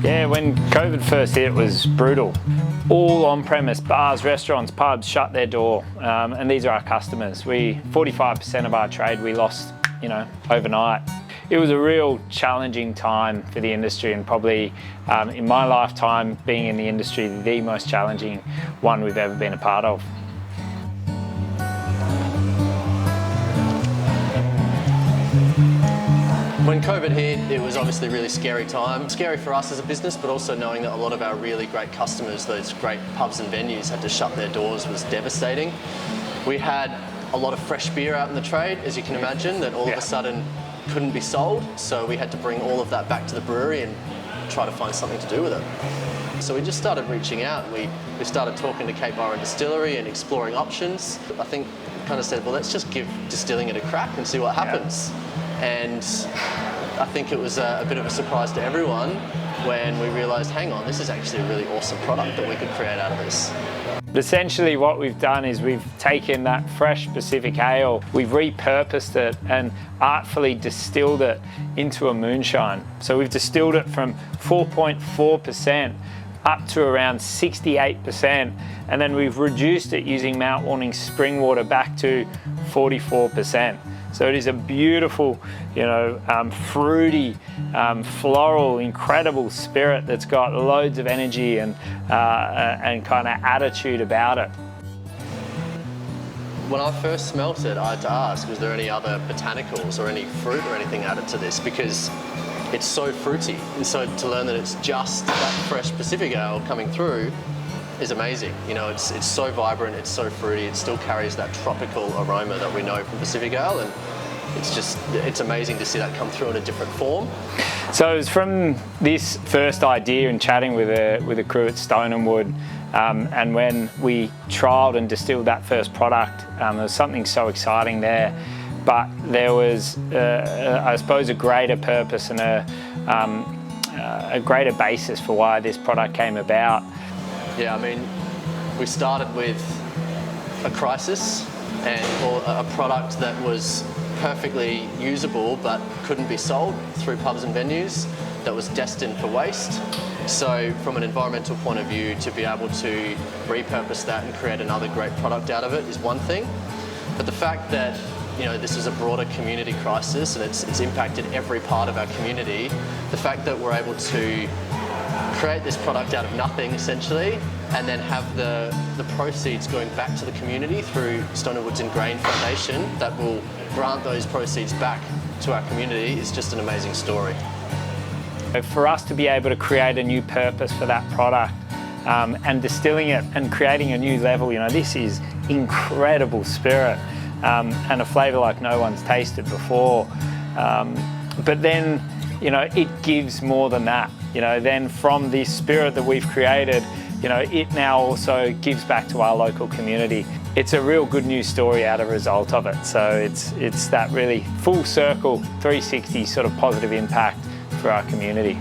Yeah, when COVID first hit, it was brutal. All on-premise bars, restaurants, pubs shut their door, and these are our customers. 45% of our trade we lost, overnight. It was a real challenging time for the industry, and probably in my lifetime being in the industry, the most challenging one we've ever been a part of. When COVID hit, it was obviously a really scary time. Scary for us as a business, but also knowing that a lot of our really great customers, those great pubs and venues, had to shut their doors was devastating. We had a lot of fresh beer out in the trade, as you can imagine, that all of a sudden couldn't be sold. So we had to bring all of that back to the brewery and try to find something to do with it. So we just started reaching out. We started talking to Cape Byron Distillery and exploring options. I think we kind of said, well, let's just give distilling it a crack and see what happens. And I think it was a bit of a surprise to everyone when we realised, hang on, this is actually a really awesome product that we could create out of this. Essentially what we've done is we've taken that fresh Pacific Ale, we've repurposed it and artfully distilled it into a moonshine. So we've distilled it from 4.4% up to around 68%, and then we've reduced it using mouth-watering spring water back to 44%. So it is a beautiful, fruity, floral, incredible spirit that's got loads of energy and kind of attitude about it. When I first smelt it, I had to ask, was there any other botanicals or any fruit or anything added to this? Because it's so fruity. And so to learn that it's just that fresh Pacific Ale coming through is amazing. It's so vibrant, it's so fruity, it still carries that tropical aroma that we know from Pacific Ale, and it's amazing to see that come through in a different form. So it was from this first idea and chatting with the crew at Stone and Wood, and when we trialled and distilled that first product, there was something so exciting there, but there was, I suppose, a greater purpose and a greater basis for why this product came about. Yeah, we started with a crisis or a product that was perfectly usable but couldn't be sold through pubs and venues, that was destined for waste. So from an environmental point of view, to be able to repurpose that and create another great product out of it is one thing. But the fact that this is a broader community crisis and it's impacted every part of our community, the fact that we're able to create this product out of nothing essentially, and then have the proceeds going back to the community through Stone and Wood's Ingrained Foundation that will grant those proceeds back to our community is just an amazing story. For us to be able to create a new purpose for that product and distilling it and creating a new level, this is incredible spirit and a flavour like no one's tasted before. But then, it gives more than that. Then from this spirit that we've created, it now also gives back to our local community. It's a real good news story out of result of it. So it's that really full circle, 360 sort of positive impact for our community.